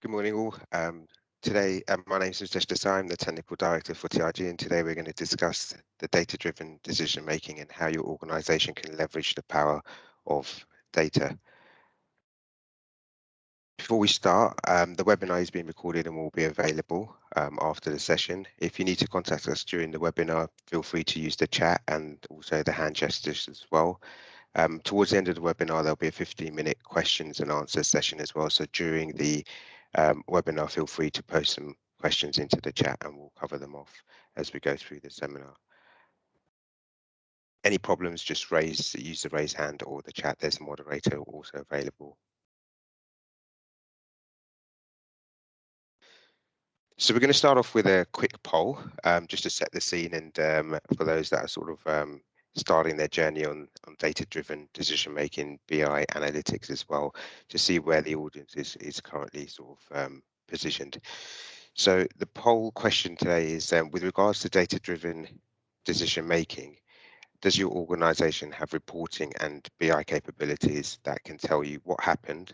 Good morning, all. Today, my name is Mr. Desai. I'm the Technical Director for TRG, and today we're going to discuss the data-driven decision-making and how your organization can leverage the power of data. Before we start, the webinar is being recorded and will be available after the session. If you need to contact us during the webinar, feel free to use the chat and also the hand gestures as well. Towards the end of the webinar, there'll be a 15-minute questions and answers session as well. So during the webinar, feel free to post some questions into the chat and we'll cover them off as we go through the seminar. Any problems, just use the raise hand or the chat. There's a moderator also available. So we're going to start off with a quick poll, just to set the scene, and for those that are sort of starting their journey on data-driven decision-making, BI analytics as well, to see where the audience is currently sort of positioned. So the poll question today is, with regards to data-driven decision-making, does your organization have reporting and BI capabilities that can tell you what happened,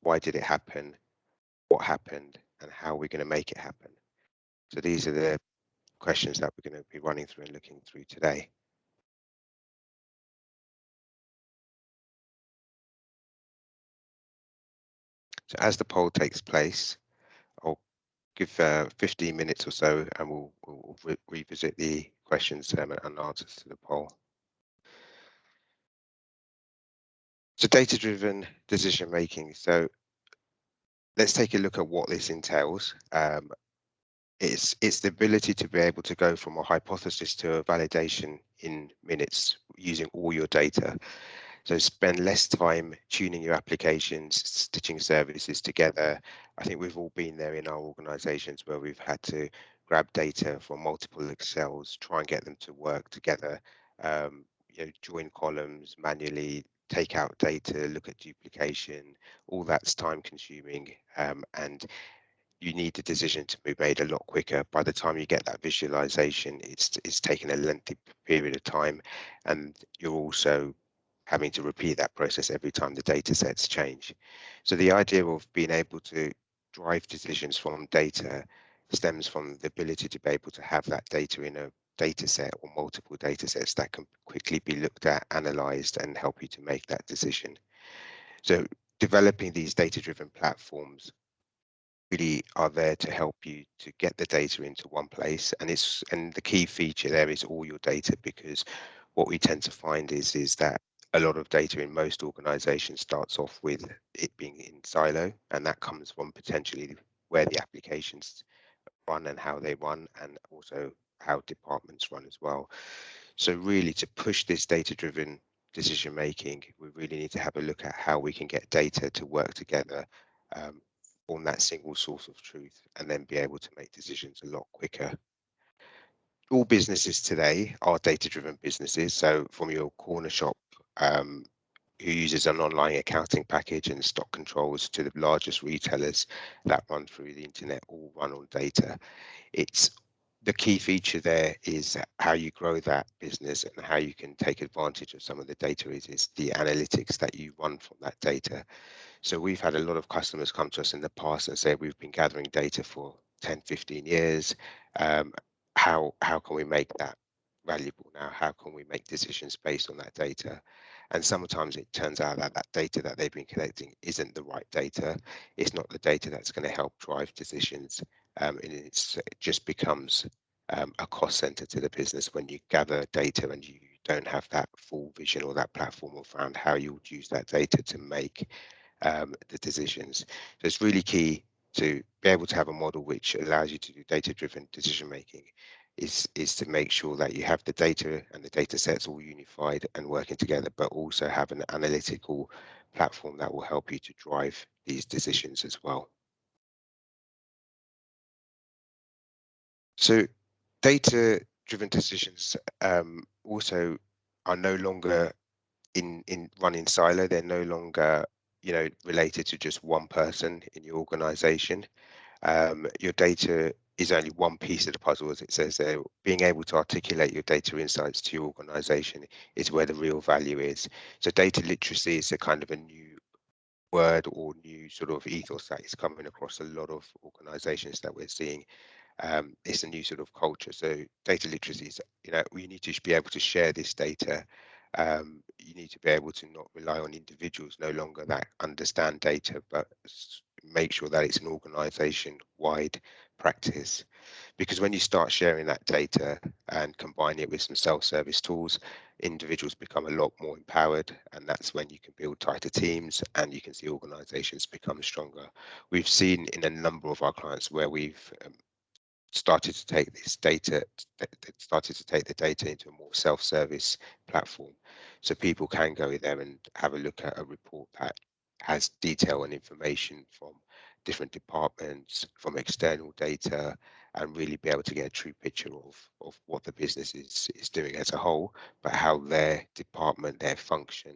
why did it happen, what happened, and how we're going to make it happen? So these are the questions that we're going to be running through and looking through today. So as the poll takes place, I'll give 15 minutes or so and we'll revisit the questions and answers to the poll. So data-driven decision making. So let's take a look at what this entails. It's the ability to be able to go from a hypothesis to a validation in minutes using all your data. So spend less time tuning your applications, stitching services together. I think we've all been there in our organizations where we've had to grab data from multiple Excels, try and get them to work together, join columns manually, take out data, look at duplication. All that's time consuming, and you need the decision to be made a lot quicker. By the time you get that visualization, it's taken a lengthy period of time, and you're also having to repeat that process every time the data sets change. So the idea of being able to drive decisions from data stems from the ability to be able to have that data in a data set or multiple data sets that can quickly be looked at, analyzed, and help you to make that decision. So developing these data-driven platforms really are there to help you to get the data into one place, and the key feature there is all your data, because what we tend to find is that a lot of data in most organizations starts off with it being in silo, and that comes from potentially where the applications run and how they run, and also how departments run as well. So really, to push this data-driven decision making, we really need to have a look at how we can get data to work together, on that single source of truth, and then be able to make decisions a lot quicker. All businesses today are data-driven businesses. So from your corner shop, who uses an online accounting package and stock controls, to the largest retailers that run through the internet, all run on data. It's the key feature there is how you grow that business and how you can take advantage of some of the data is the analytics that you run from that data. So we've had a lot of customers come to us in the past and say, we've been gathering data for 10, 15 years. How can we make that valuable now? How can we make decisions based on that data? And sometimes it turns out that that data that they've been collecting isn't the right data. It's not the data that's going to help drive decisions. And it just becomes a cost center to the business when you gather data and you don't have that full vision or that platform around how you would use that data to make the decisions. So it's really key to be able to have a model which allows you to do data-driven decision making, is to make sure that you have the data and the data sets all unified and working together, but also have an analytical platform that will help you to drive these decisions as well. So data-driven decisions also are no longer in running silo. They're no longer related to just one person in your organization. Your data is only one piece of the puzzle, as it says there. Being able to articulate your data insights to your organization is where the real value is. So data literacy is a kind of a new word or new sort of ethos that is coming across a lot of organizations that we're seeing. It's a new sort of culture. So data literacy is, we need to be able to share this data. You need to be able to not rely on individuals no longer that understand data, but make sure that it's an organization-wide practice. Because when you start sharing that data and combine it with some self-service tools, individuals become a lot more empowered, and that's when you can build tighter teams and you can see organizations become stronger. We've seen in a number of our clients where we've started to take this data, started to take the data into a more self-service platform. So people can go there and have a look at a report that has detail and information from different departments, from external data, and really be able to get a true picture of what the business is doing as a whole, but how their department, their function,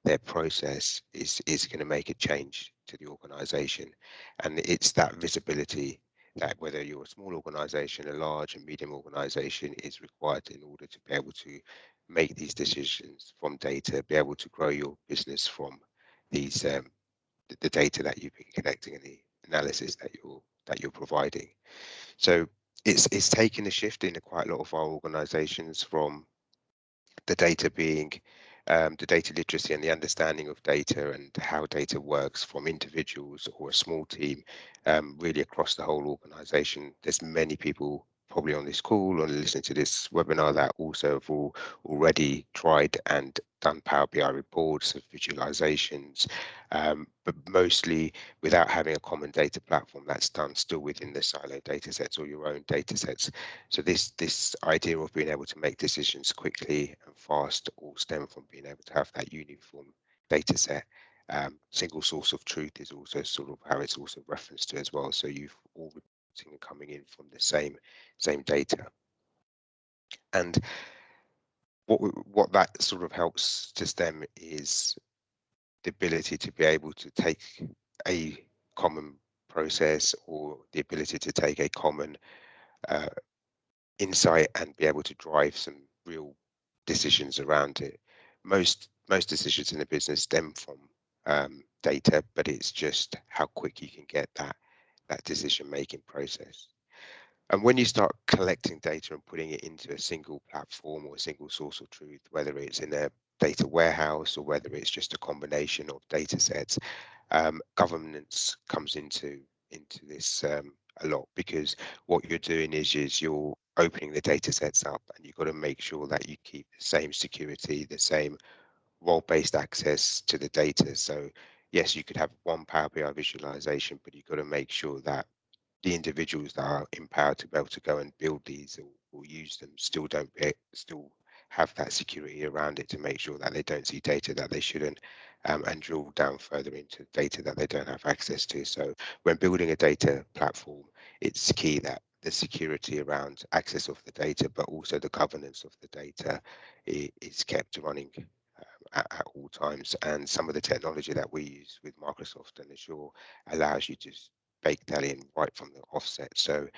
their process is going to make a change to the organization. And it's that visibility that whether you're a small organization, a large and medium organization, is required in order to be able to make these decisions from data, be able to grow your business from these the data that you've been collecting and the analysis that you're providing. So it's taken a shift in quite a lot of our organizations from the data being the data literacy and the understanding of data and how data works from individuals or a small team, really across the whole organization. There's many people probably on this call or listening to this webinar that also have already tried and done Power BI reports of visualizations, but mostly without having a common data platform. That's done still within the silo data sets or your own data sets. So this idea of being able to make decisions quickly and fast all stem from being able to have that uniform data set. Single source of truth is also sort of how it's also referenced to as well. So you've all reporting and coming in from the same data. And what that sort of helps to stem is the ability to be able to take a common process or the ability to take a common uh, insight and be able to drive some real decisions around it. Most decisions in a business stem from data, but it's just how quick you can get that decision making process. And when you start collecting data and putting it into a single platform or a single source of truth, whether it's in a data warehouse or whether it's just a combination of data sets, governance comes into this a lot, because what you're doing is you're opening the data sets up and you've got to make sure that you keep the same security, the same role-based access to the data. So yes, you could have one Power BI visualization, but you've got to make sure that the individuals that are empowered to be able to go and build these or use them still have that security around it to make sure that they don't see data that they shouldn't, and drill down further into data that they don't have access to. So when building a data platform, it's key that the security around access of the data, but also the governance of the data is kept running at all times. And some of the technology that we use with Microsoft and Azure allows you to bake that in right from the offset. So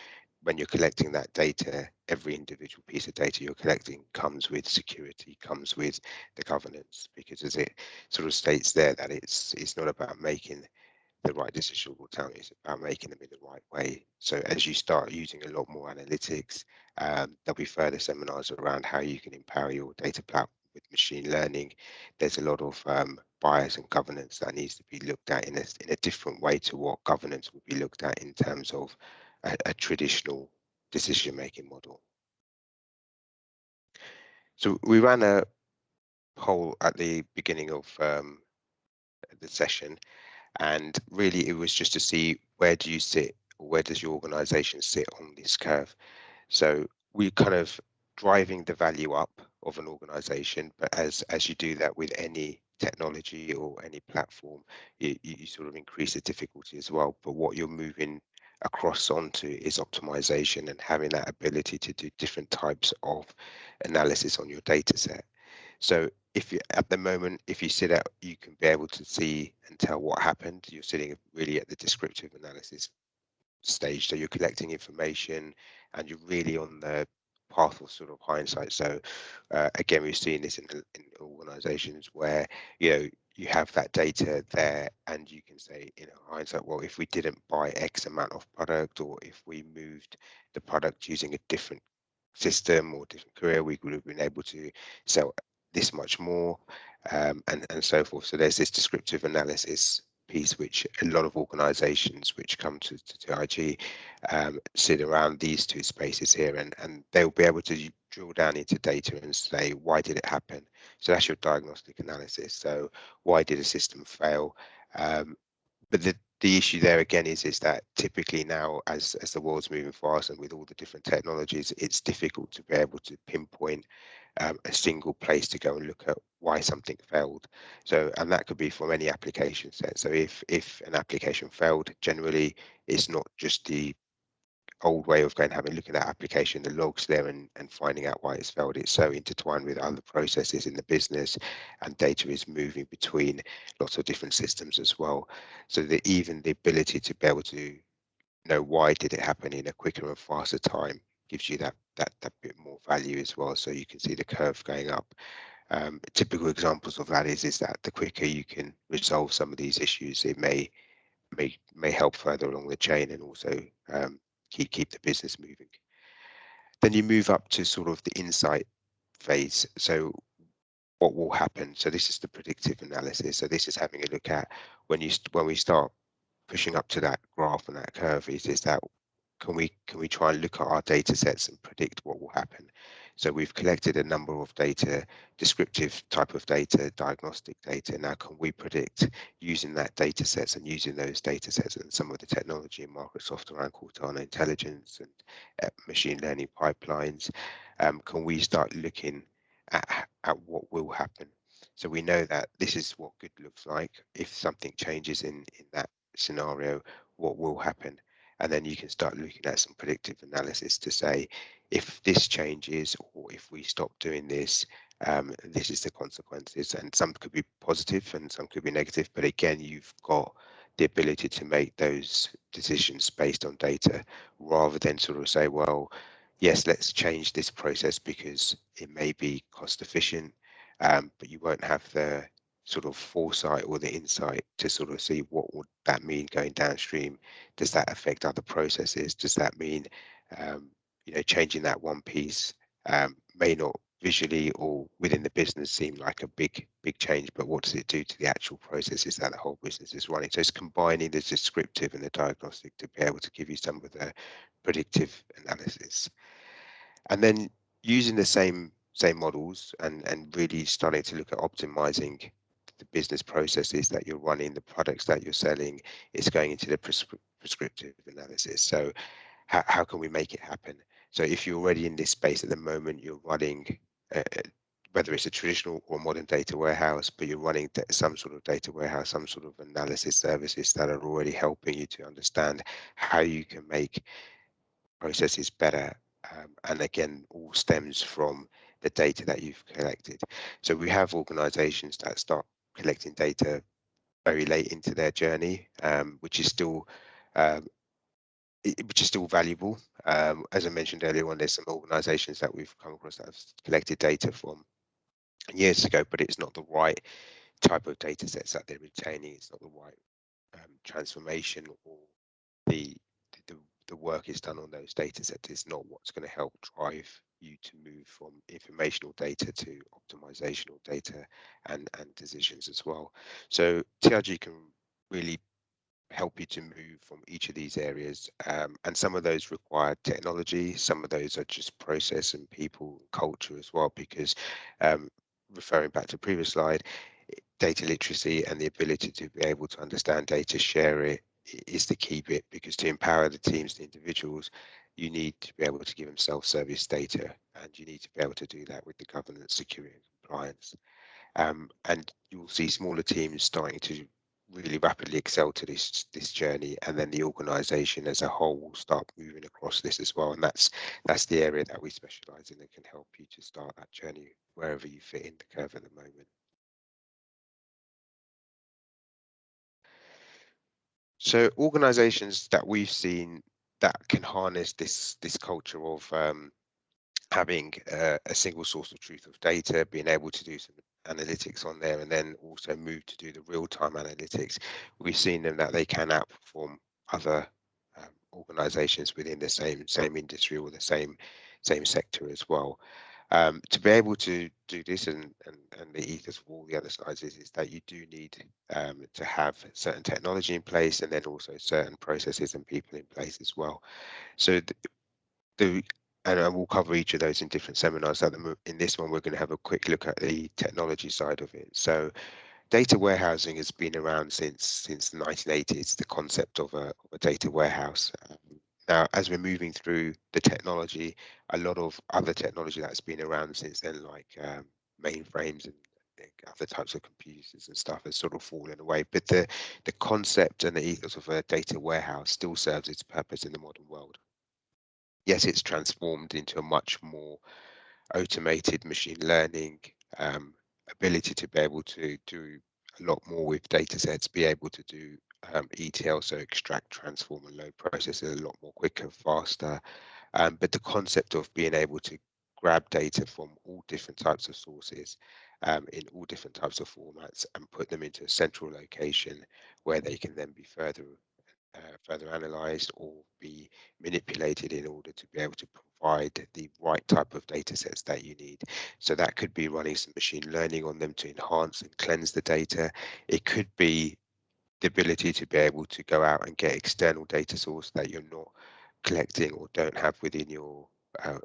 when you're collecting that data, every individual piece of data you're collecting comes with security, comes with the governance, because as it sort of states there, that it's not about making the right decision all the time, it's about making them in the right way. So as you start using a lot more analytics, there'll be further seminars around how you can empower your data platform with machine learning. There's a lot of bias and governance that needs to be looked at in a different way to what governance would be looked at in terms of a traditional decision-making model. So we ran a poll at the beginning of the session, and really it was just to see where do you sit, or where does your organization sit on this curve. So we kind of driving the value up of an organization, but as you do that with any technology or any platform, you sort of increase the difficulty as well. But what you're moving across onto is optimization and having that ability to do different types of analysis on your data set. So if you at the moment, if you sit out, you can be able to see and tell what happened. You're sitting really at the descriptive analysis stage. So you're collecting information and you're really on the path of sort of hindsight. So again, we've seen this in organizations where, you know, you have that data there, and you can say, in hindsight, well, if we didn't buy X amount of product, or if we moved the product using a different system or different career, we would have been able to sell this much more, and so forth. So there's this descriptive analysis piece, which a lot of organizations which come to IG sit around these two spaces here, and they'll be able to drill down into data and say, why did it happen? So that's your diagnostic analysis. So why did a system fail? But the issue there again is that typically now, as the world's moving fast and with all the different technologies, it's difficult to be able to pinpoint a single place to go and look at why something failed. So, and that could be from any application set. So if an application failed, generally it's not just the old way of going and having a look at that application, the logs there, and finding out why it's failed. It's so intertwined with other processes in the business, and data is moving between lots of different systems as well. So that even the ability to be able to know why did it happen in a quicker and faster time gives you that bit more value as well. So you can see the curve going up. Typical examples of that is that the quicker you can resolve some of these issues, it may help further along the chain, and also keep the business moving. Then you move up to sort of the insight phase. So what will happen? So this is the predictive analysis. So this is having a look at when we start pushing up to that graph and that curve, is that can we try and look at our data sets and predict what will happen? So we've collected a number of data, descriptive type of data, diagnostic data. Now, can we predict using that data sets and using those data sets and some of the technology in Microsoft around Cortana intelligence and machine learning pipelines? Can we start looking at what will happen? So we know that this is what good looks like. If something changes in that scenario, what will happen? And then you can start looking at some predictive analysis to say, if this changes or if we stop doing this, this is the consequences. And some could be positive and some could be negative. But again, you've got the ability to make those decisions based on data, rather than sort of say, well, yes, let's change this process because it may be cost efficient, but you won't have the sort of foresight or the insight to sort of see what would that mean going downstream. Does that affect other processes? Does that mean changing that one piece may not visually or within the business seem like a big change, but what does it do to the actual processes that the whole business is running? So it's combining the descriptive and the diagnostic to be able to give you some of the predictive analysis, and then using the same models and really starting to look at optimizing the business processes that you're running, the products that you're selling. It's going into the prescriptive analysis. So how can we make it happen? So if you're already in this space at the moment, you're running whether it's a traditional or modern data warehouse, but you're running some sort of data warehouse, some sort of analysis services that are already helping you to understand how you can make processes better. And again, all stems from the data that you've collected. So we have organizations that start collecting data very late into their journey, which is still valuable. As I mentioned earlier on, there's some organizations that we've come across that have collected data from years ago, but it's not the right type of data sets that they're retaining. It's not the right transformation, or the, the the work is done on those data sets is not what's going to help drive you to move from informational data to optimizational data and decisions as well. So TRG can really help you to move from each of these areas, and some of those require technology, some of those are just process and people culture as well, because referring back to previous slide, data literacy and the ability to be able to understand data, share it, is the key bit, because to empower the teams, the individuals, you need to be able to give them self-service data, and you need to be able to do that with the governance, security and compliance. And you'll see smaller teams starting to really rapidly excel to this journey, and then the organization as a whole will start moving across this as well. And that's the area that we specialize in, that can help you to start that journey wherever you fit in the curve at the moment. So organizations that we've seen that can harness this culture of having a single source of truth of data, being able to do some analytics on there and then also move to do the real-time analytics, we've seen them that they can outperform other organizations within the same industry or the same sector as well. To be able to do this, and the ethos of all the other slides is that you do need to have certain technology in place and then also certain processes and people in place as well. So the and I will cover each of those in different seminars. In this one, we're going to have a quick look at the technology side of it. So data warehousing has been around since the 1980s, the concept of a data warehouse. Now, as we're moving through the technology, a lot of other technology that's been around since then, like mainframes and other types of computers and stuff, has sort of fallen away. But the concept and the ethos of a data warehouse still serves its purpose in the modern world. Yes, it's transformed into a much more automated machine learning ability to be able to do a lot more with data sets, be able to do ETL, so extract, transform, and load processes a lot more quicker, faster. But the concept of being able to grab data from all different types of sources in all different types of formats and put them into a central location where they can then be further analyzed or be manipulated in order to be able to provide the right type of data sets that you need. So that could be running some machine learning on them to enhance and cleanse the data. It could be the ability to be able to go out and get external data source that you're not collecting or don't have within your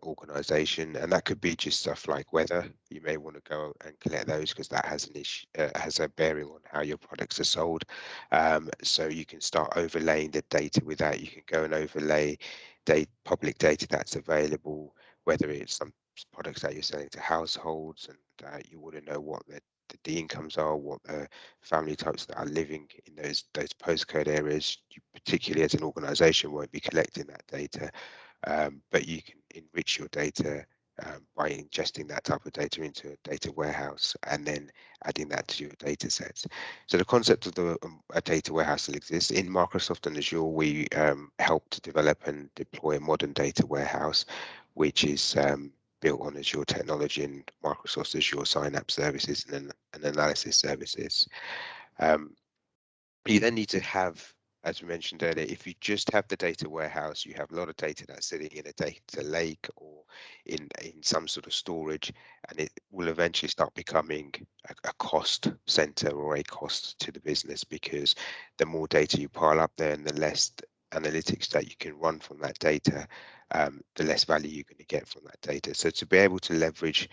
organization, and that could be just stuff like weather. You may want to go and collect those because that has an issue, has a bearing on how your products are sold. So you can start overlaying the data with that. You can go and overlay public data that's available, whether it's some products that you're selling to households, and you want to know what the incomes are, what the family types that are living in those postcode areas. You, particularly as an organization, won't be collecting that data, but you can enrich your data by ingesting that type of data into a data warehouse and then adding that to your data sets. So the concept of a data warehouse still exists. In Microsoft and Azure, we help to develop and deploy a modern data warehouse, which is built on Azure technology and Microsoft Azure Synapse services and analysis services. You then need to have, as we mentioned earlier, if you just have the data warehouse, you have a lot of data that's sitting in a data lake or in some sort of storage, and it will eventually start becoming a cost center or a cost to the business, because the more data you pile up there and the less analytics that you can run from that data, the less value you're going to get from that data. So to be able to leverage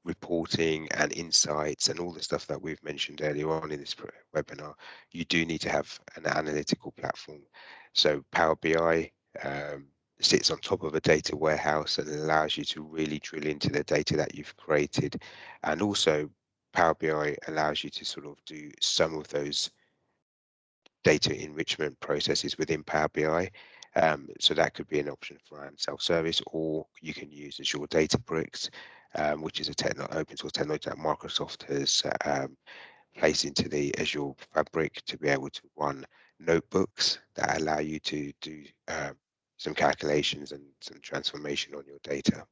reporting and insights and all the stuff that we've mentioned earlier on in this webinar, you do need to have an analytical platform. So Power BI sits on top of a data warehouse and allows you to really drill into the data that you've created. And also Power BI allows you to sort of do some of those data enrichment processes within Power BI. So that could be an option for self-service, or you can use Azure Databricks, which is a open source technology that Microsoft has placed into the Azure Fabric to be able to run notebooks that allow you to do some calculations and some transformation on your data.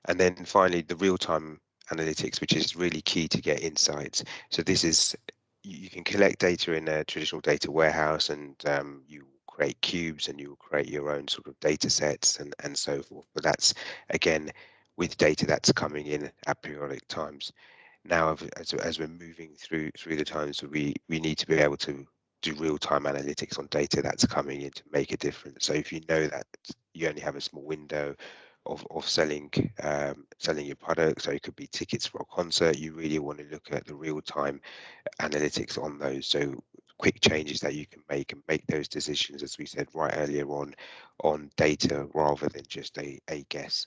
And then finally, the real-time analytics, which is really key to get insights. So this is, you can collect data in a traditional data warehouse, and you create cubes and you create your own sort of data sets and so forth. But that's, again, with data that's coming in at periodic times. Now, as we're moving through the times, we need to be able to do real-time analytics on data that's coming in to make a difference. So if you know that you only have a small window of selling your product, so it could be tickets for a concert, you really want to look at the real-time analytics on those. So quick changes that you can make and make those decisions, as we said right earlier on data rather than just a guess.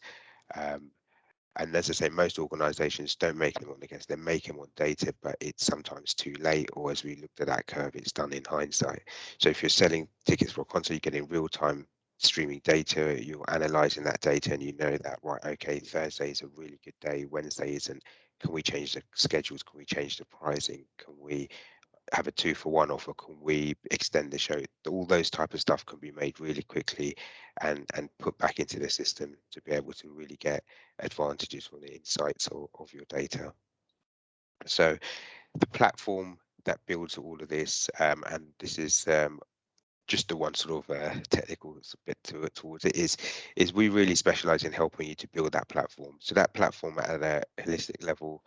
And as I say, most organizations don't make them on the guess, they make them on data, but it's sometimes too late, or as we looked at that curve, it's done in hindsight. So if you're selling tickets for a concert, you're getting real-time streaming data, you're analyzing that data, and you know that, right, okay, Thursday is a really good day, Wednesday isn't. Can we change the schedules? Can we change the pricing? Can we have a 2-for-1 offer? Can we extend the show? All those type of stuff can be made really quickly and put back into the system to be able to really get advantages from the insights of your data. So the platform that builds all of this, and this is just the one sort of technical bit towards it, is we really specialize in helping you to build that platform. So that platform at a holistic level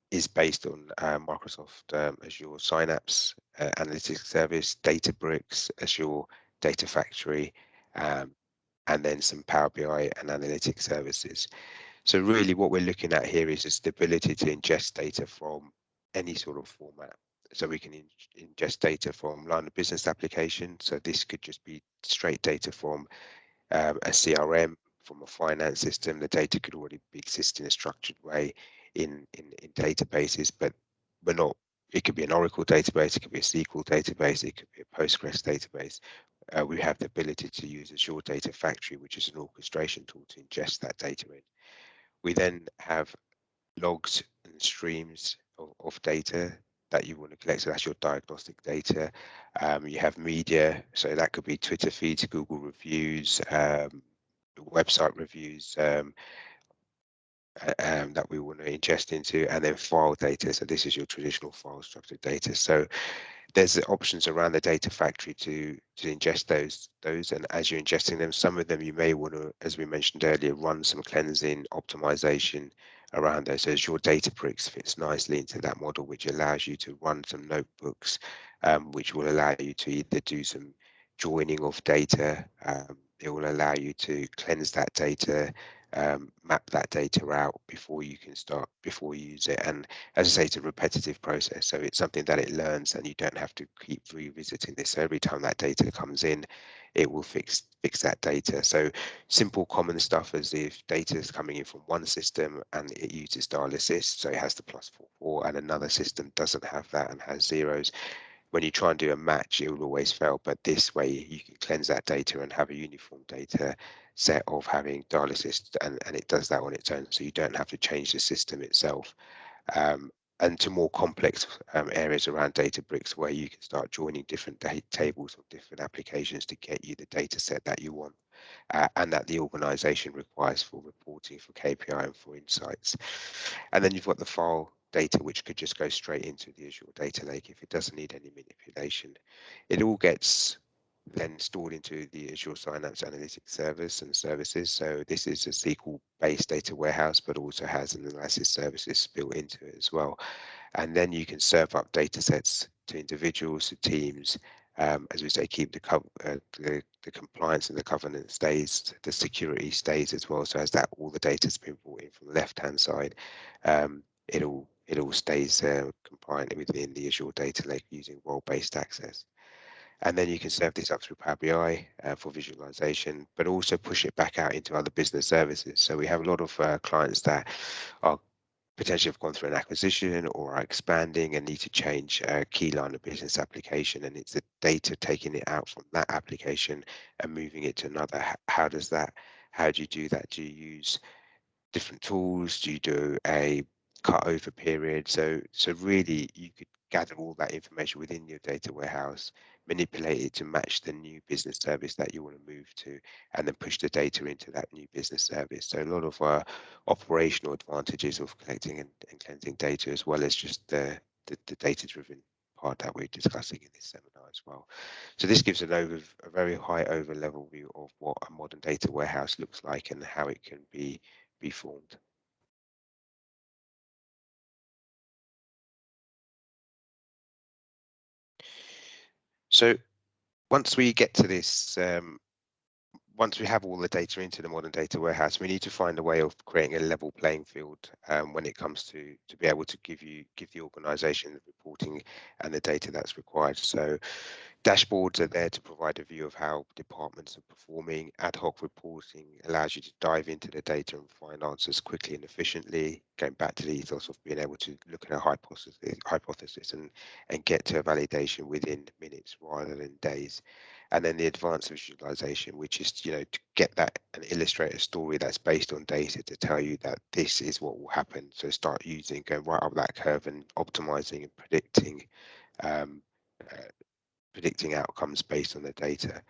is based on Microsoft Azure Synapse Analytics Service, Databricks, Azure Data Factory, and then some Power BI and analytics services. So really what we're looking at here is just the ability to ingest data from any sort of format. So we can ingest data from line of business application. So this could just be straight data from a CRM, from a finance system. The data could already be exist in a structured way in databases, but we're not. It could be an Oracle database, it could be a SQL database, it could be a Postgres database. We have the ability to use Azure Data Factory, which is an orchestration tool to ingest that data in. We then have logs and streams of data that you want to collect. So that's your diagnostic data. You have media, so that could be Twitter feeds, Google reviews, website reviews that we want to ingest into, and then file data. So this is your traditional file structured data. So there's options around the data factory to ingest those, and as you're ingesting them, some of them you may want to, as we mentioned earlier, run some cleansing optimization around those. So as your Databricks fits nicely into that model, which allows you to run some notebooks, which will allow you to either do some joining of data. It will allow you to cleanse that data, map that data out before you use it. And as I say, it's a repetitive process, so it's something that it learns, and you don't have to keep revisiting this. So every time that data comes in, it will fix that data. So simple common stuff as if data is coming in from one system and it uses dial assist, so it has the +44, and another system doesn't have that and has zeros. When you try and do a match, it will always fail. But this way, you can cleanse that data and have a uniform data set of having dial assist, and it does that on its own. So you don't have to change the system itself. And to more complex areas around Databricks, where you can start joining different tables of different applications to get you the data set that you want, and that the organization requires for reporting, for KPI, and for insights. And then you've got the file data, which could just go straight into the Azure Data Lake if it doesn't need any manipulation. It all gets then stored into the Azure Synapse Analytics service and services. So this is a SQL-based data warehouse, but also has an analysis services built into it as well. And then you can serve up data sets to individuals, to teams, as we say, keep the compliance and the governance stays, the security stays as well. So as that all the data has been brought in from the left-hand side, it all stays compliant within the Azure Data Lake using role-based access. And then you can serve this up through Power BI for visualization, but also push it back out into other business services. So we have a lot of clients that are potentially have gone through an acquisition or are expanding and need to change a key line of business application, and it's the data taking it out from that application and moving it to another. How do you do that? Do you use different tools? Do you do a cut over period? So really you could gather all that information within your data warehouse, manipulate it to match the new business service that you want to move to, and then push the data into that new business service. So a lot of operational advantages of collecting and cleansing data, as well as just the data driven part that we're discussing in this seminar as well. So this gives a very high over level view of what a modern data warehouse looks like and how it can be formed. So once we get to this, once we have all the data into the modern data warehouse, we need to find a way of creating a level playing field when it comes to be able to give the organization the reporting and the data that's required. So dashboards are there to provide a view of how departments are performing. Ad hoc reporting allows you to dive into the data and find answers quickly and efficiently, going back to the ethos of being able to look at a hypothesis and get to a validation within minutes rather than days. And then the advanced visualization, which is, to get that and illustrate a story that's based on data to tell you that this is what will happen. So start going right up that curve and optimizing and um, uh, predicting outcomes based on the data.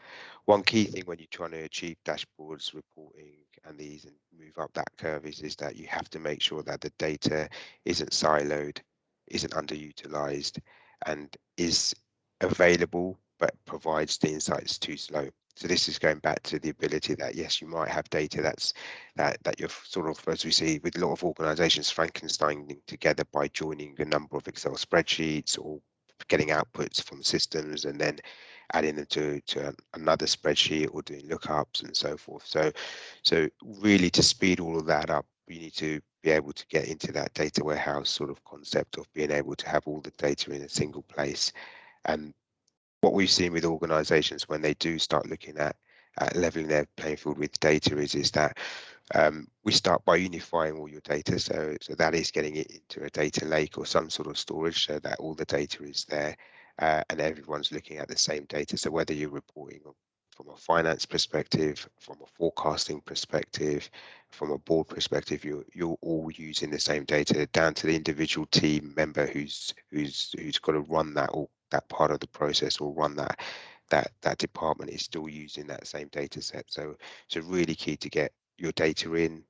One key thing when you're trying to achieve dashboards, reporting, and these and move up that curve is that you have to make sure that the data isn't siloed, isn't underutilized, and is available but provides the insights too slow. So this is going back to the ability that yes, you might have data that you're sort of, as we see with a lot of organizations, Frankensteining together by joining a number of Excel spreadsheets or getting outputs from systems and then adding them to another spreadsheet or doing lookups and so forth. So really to speed all of that up, you need to be able to get into that data warehouse sort of concept of being able to have all the data in a single place. And what we've seen with organizations when they do start looking at leveling their playing field with data is that we start by unifying all your data. So that is getting it into a data lake or some sort of storage so that all the data is there and everyone's looking at the same data. So whether you're reporting from a finance perspective, from a forecasting perspective, from a board perspective, you're all using the same data down to the individual team member who's got to run that or that part of the process or run that department is still using that same data set. So really key to get your data in,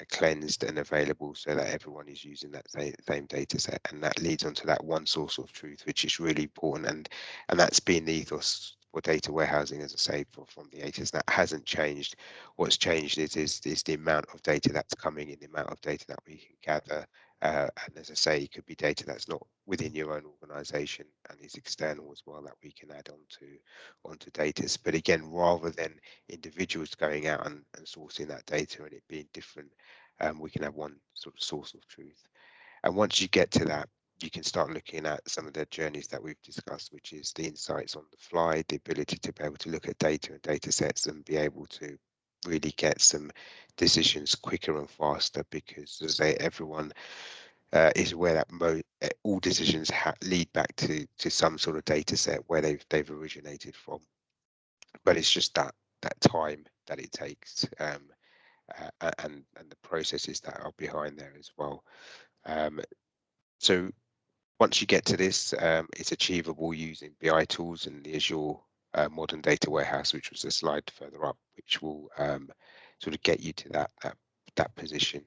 cleansed and available so that everyone is using that same data set, and that leads on to that one source of truth, which is really important, and that's been the ethos for data warehousing, as I say, from the 80s. That hasn't changed. What's changed is the amount of data that's coming in, the amount of data that we can gather, and as I say, it could be data that's not within your own organization and is external as well that we can add onto data. But again, rather than individuals going out and sourcing that data and it being different, we can have one sort of source of truth. And once you get to that, you can start looking at some of the journeys that we've discussed, which is the insights on the fly, the ability to be able to look at data and data sets and be able to really get some decisions quicker and faster, because as I say, everyone is aware that all decisions lead back to some sort of data set where they've originated from, but it's just that time that it takes, and the processes that are behind there as well. So once you get to this, it's achievable using BI tools and the Azure modern data warehouse, which was a slide further up, which will sort of get you to that position.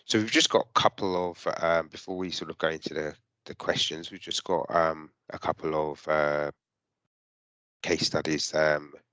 So we've just got a couple of before we sort of go into the questions, we've just got a couple of case studies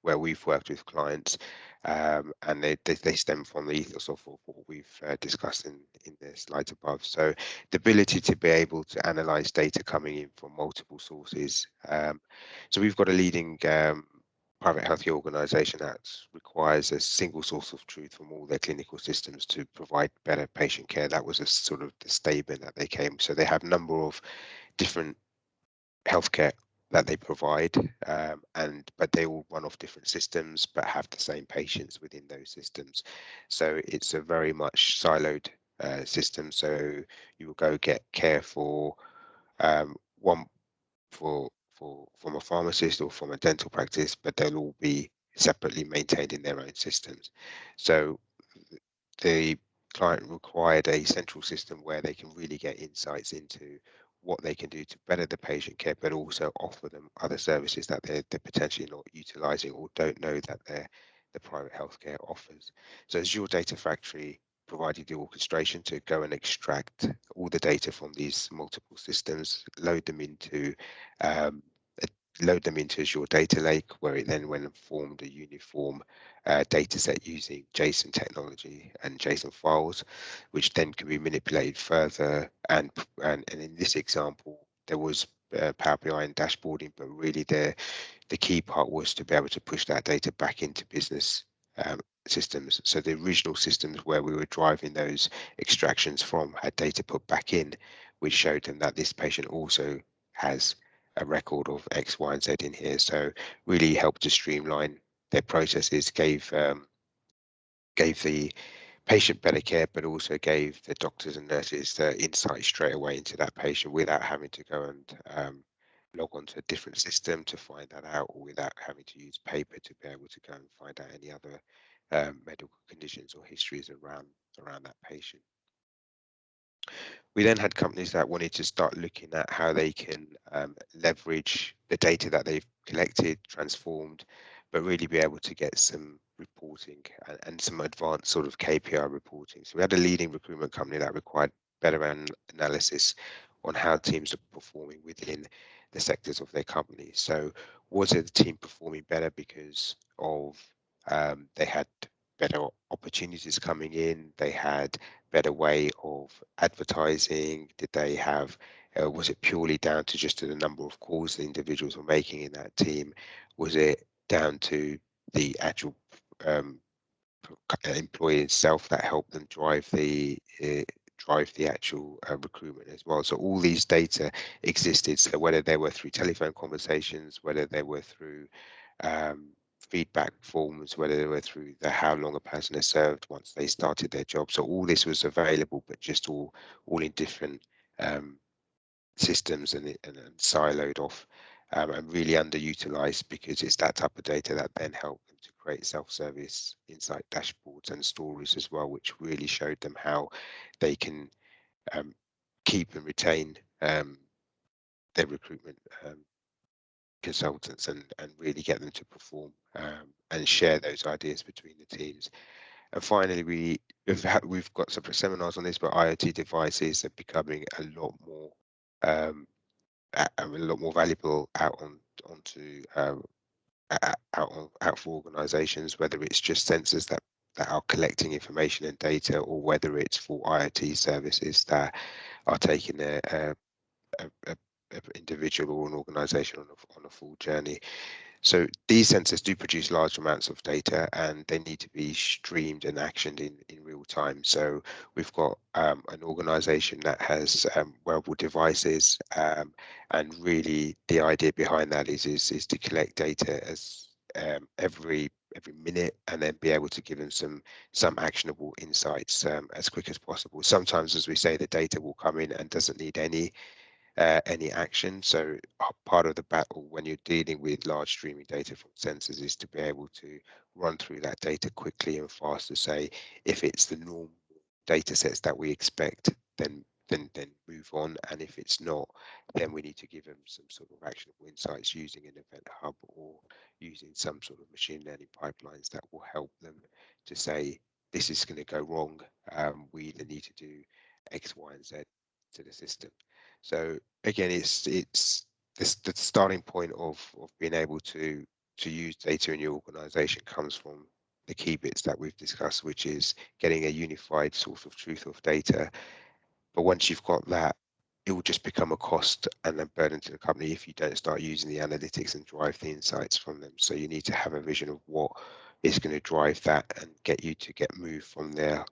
where we've worked with clients, and they stem from the ethos of what we've discussed in the slides above. So the ability to be able to analyze data coming in from multiple sources. So we've got a leading private healthcare organization that requires a single source of truth from all their clinical systems to provide better patient care. That was a sort of the statement that they came. So they have a number of different healthcare that they provide, but they all run off different systems but have the same patients within those systems. So it's a very much siloed system. So you will go get care for one from a pharmacist or from a dental practice, but they'll all be separately maintained in their own systems. So the client required a central system where they can really get insights into what they can do to better the patient care, but also offer them other services that they're potentially not utilizing or don't know that the private healthcare offers. So Azure Data Factory provided the orchestration to go and extract all the data from these multiple systems, um, load them into Azure Data Lake, where it then went and formed a uniform data set using JSON technology and JSON files, which then can be manipulated further. And in this example, there was Power BI and dashboarding, but really the key part was to be able to push that data back into business systems. So the original systems where we were driving those extractions from had data put back in, which showed them that this patient also has a record of X, Y, and Z in here. So really helped to streamline their processes, gave the patient better care, but also gave the doctors and nurses the insight straight away into that patient without having to go and log onto a different system to find that out, or without having to use paper to be able to go and find out any other medical conditions or histories around that patient. We then had companies that wanted to start looking at how they can leverage the data that they've collected, transformed, but really be able to get some reporting and some advanced sort of KPI reporting. So we had a leading recruitment company that required better analysis on how teams are performing within the sectors of their company. So was it the team performing better because of they had better opportunities coming in, they had better way of advertising? Did they have, was it purely down to just the number of calls the individuals were making in that team? Was it down to the actual employee itself that helped them drive the actual recruitment as well? So all these data existed. So whether they were through telephone conversations, whether they were through um, feedback forms, whether they were through the how long a person has served once they started their job. So all this was available, but just all in different um, systems and siloed off and really underutilized, because it's that type of data that then helped them to create self-service insight dashboards and stories as well, which really showed them how they can um, keep and retain their recruitment consultants and really get them to perform and share those ideas between the teams. And finally, we've got separate seminars on this, but IoT devices are becoming a lot more valuable out for organisations, whether it's just sensors that are collecting information and data, or whether it's for IoT services that are taking a individual or an organisation on a full journey. So these sensors do produce large amounts of data, and they need to be streamed and actioned in real time. So we've got an organization that has wearable devices, and really the idea behind that is to collect data as every minute, and then be able to give them some actionable insights as quick as possible. Sometimes, as we say, the data will come in and doesn't need any action. So part of the battle when you're dealing with large streaming data from sensors is to be able to run through that data quickly and fast to say if it's the normal data sets that we expect, then move on, and if it's not, then we need to give them some sort of actionable insights using an event hub or using some sort of machine learning pipelines that will help them to say this is going to go wrong. We either need to do X, Y, and Z to the system. So again, it's this the starting point of being able to use data in your organization comes from the key bits that we've discussed, which is getting a unified source of truth of data. But once you've got that, it will just become a cost and a burden to the company if you don't start using the analytics and drive the insights from them. So you need to have a vision of what is going to drive that and get you to get moved from there,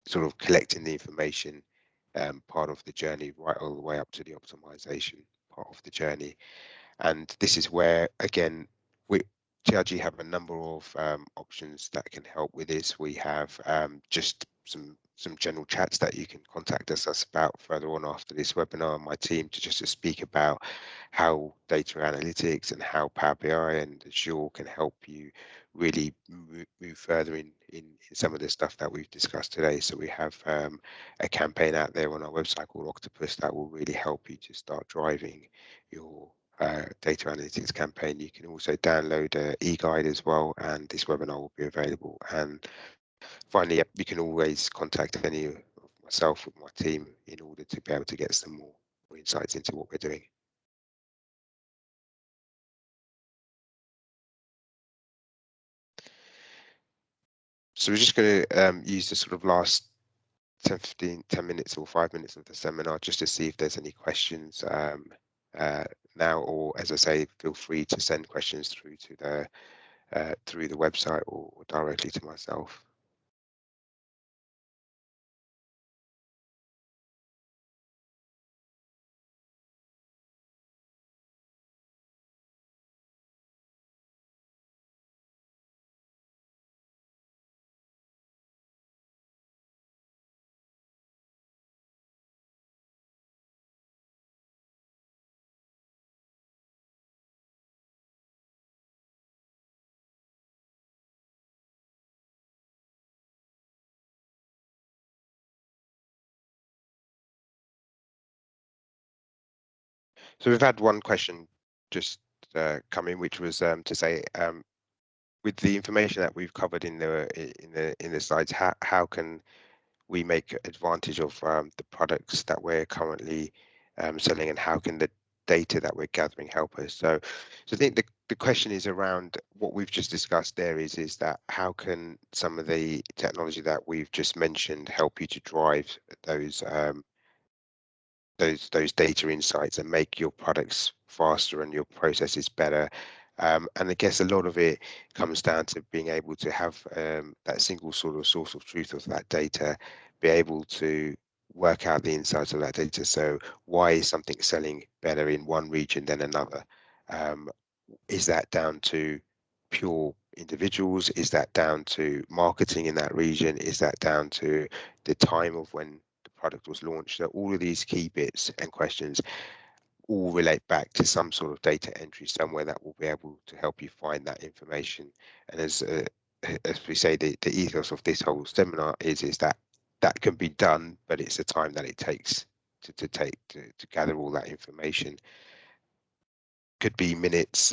sort of collecting the information part of the journey, right all the way up to the optimization part of the journey. And this is where, again, we TRG have a number of options that can help with this. We have just some general chats that you can contact us about further on after this webinar, and my team to speak about how data analytics and how Power BI and Azure can help you really move further in some of the stuff that we've discussed today. So we have a campaign out there on our website called Octopus that will really help you to start driving your data analytics campaign. You can also download an e-guide as well, and this webinar will be available. And finally, you can always contact any of myself or my team in order to be able to get some more insights into what we're doing. So we're just going to use the sort of last 10 minutes or 5 minutes of the seminar just to see if there's any questions uh, now, or as I say, feel free to send questions through the website or directly to myself. So we've had one question just come in, which was to say, with the information that we've covered in the slides, how can we make advantage of the products that we're currently selling, and how can the data that we're gathering help us? So I think the question is around what we've just discussed there is that how can some of the technology that we've just mentioned help you to drive those those data insights and make your products faster and your processes better. And I guess a lot of it comes down to being able to have that single sort of source of truth of that data, be able to work out the insights of that data. So why is something selling better in one region than another? Um, is that down to pure individuals? Is that down to marketing in that region? Is that down to the time of when the product was launched? So all of these key bits and questions all relate back to some sort of data entry somewhere that will be able to help you find that information. And as we say, the ethos of this whole seminar is that that can be done, but it's the time that it takes to gather all that information. Could be minutes,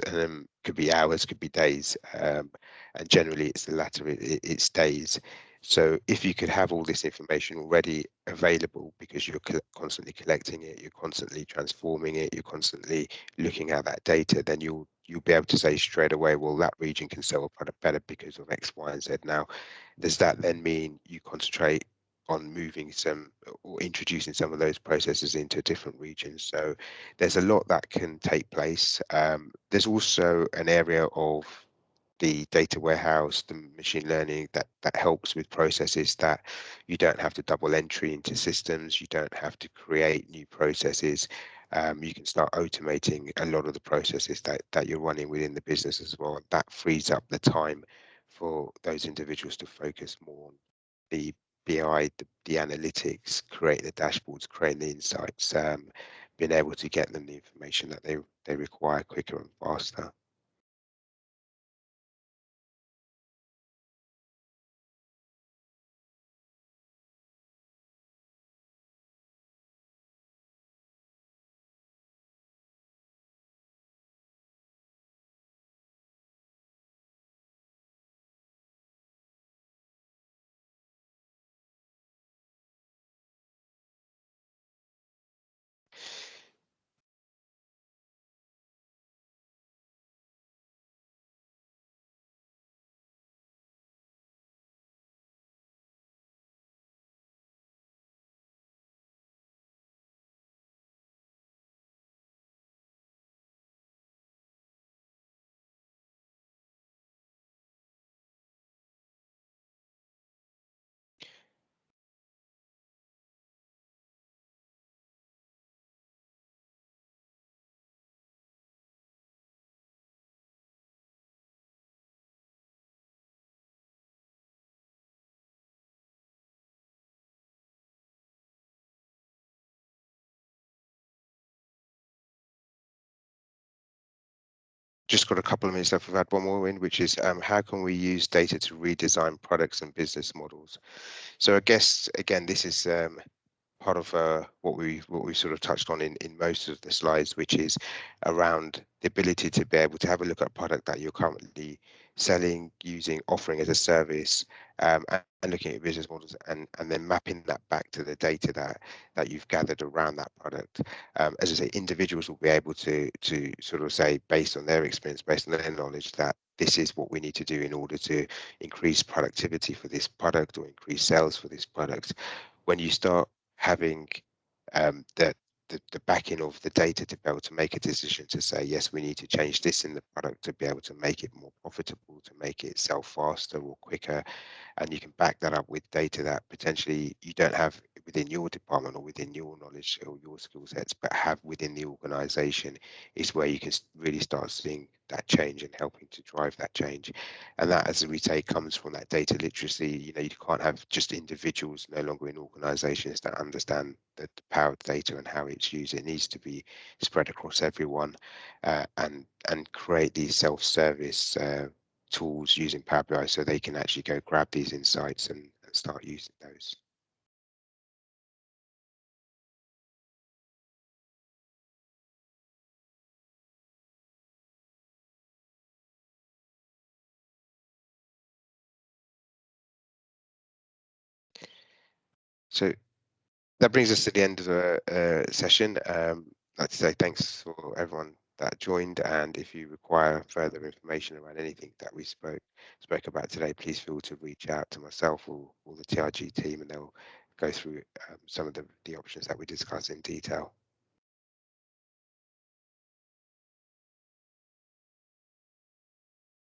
could be hours, could be days, and generally it's the latter. It's days. So if you could have all this information already available because you're constantly collecting it, you're constantly transforming it, you're constantly looking at that data, then you'll be able to say straight away, well, that region can sell a product better because of X, Y, and Z. Now, does that then mean you concentrate on moving some or introducing some of those processes into different regions? So there's a lot that can take place. There's also an area of the data warehouse, the machine learning that helps with processes that you don't have to double entry into systems, you don't have to create new processes. You can start automating a lot of the processes that you're running within the business as well. That frees up the time for those individuals to focus more on the BI, the analytics, creating the dashboards, creating the insights, being able to get them the information that they require quicker and faster. Just got a couple of minutes left. We've had one more in, which is how can we use data to redesign products and business models? So I guess again, this is part of what we sort of touched on in most of the slides, which is around the ability to be able to have a look at a product that you're currently selling, using, offering as a service, and looking at business models and then mapping that back to the data that you've gathered around that product. As I say, individuals will be able to sort of say, based on their experience, based on their knowledge, that this is what we need to do in order to increase productivity for this product or increase sales for this product. When you start having the backing of the data to be able to make a decision to say, yes, we need to change this in the product to be able to make it more profitable, to make it sell faster or quicker, and you can back that up with data that potentially you don't have within your department or within your knowledge or your skill sets, but have within the organization, is where you can really start seeing that change and helping to drive that change. And that, as we say, comes from that data literacy. You can't have just individuals no longer in organizations that understand the power of data and how it's used. It needs to be spread across everyone, and create these self-service tools using Power BI so they can actually go grab these insights and start using those. So that brings us to the end of the session. I'd like to say thanks for everyone that joined, and if you require further information around anything that we spoke about today, please feel to reach out to myself or the TRG team, and they'll go through some of the options that we discussed in detail.